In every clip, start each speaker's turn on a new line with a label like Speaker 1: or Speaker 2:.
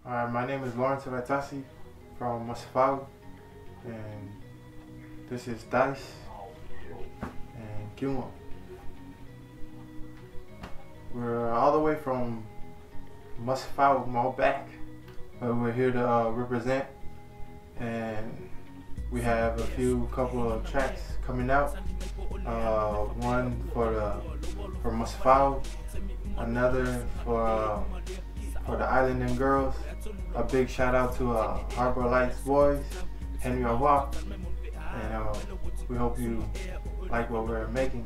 Speaker 1: Alright, my name is Lawrence Vatasi from Massafago, and this is Dice and Gilmore. We're all the way from Massafago, Malbec, but we're here to represent, and we have a couple of tracks coming out. One for Massafago, another for the Island Girls. A big shout out to Harbor Lights Boys, Henry Awak, and we hope you like what we're making.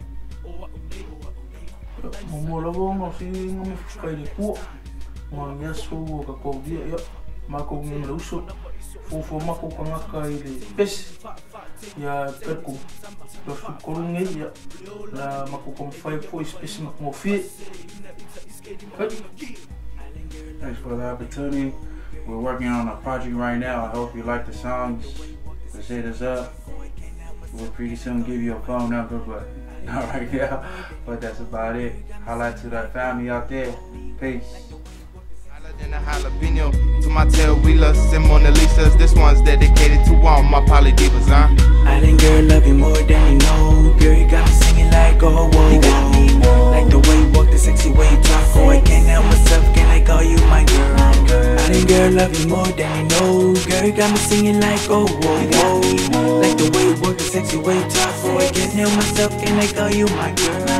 Speaker 2: Thanks for the opportunity. We're working on a project right now. I hope you like the songs. Let's hit us up. We'll pretty soon give you a phone number, but not right now. But that's about it. Highlight to that family out there. Peace.
Speaker 3: Jalapeno to my tail wheelers and Mona Lisas. This one's dedicated to all my poly divas,
Speaker 4: Island girl, love you more than you know. Girl, you got me singing like oh whoa. You got me like the way you walk, the sexy way you talk. Oh, I can't help myself, can I call you my girl? Island girl, love you more than you know. Girl, you got me singing like oh whoa. You got me like the way you walk, the sexy way you talk. Oh, I can't help myself, can I call you my girl?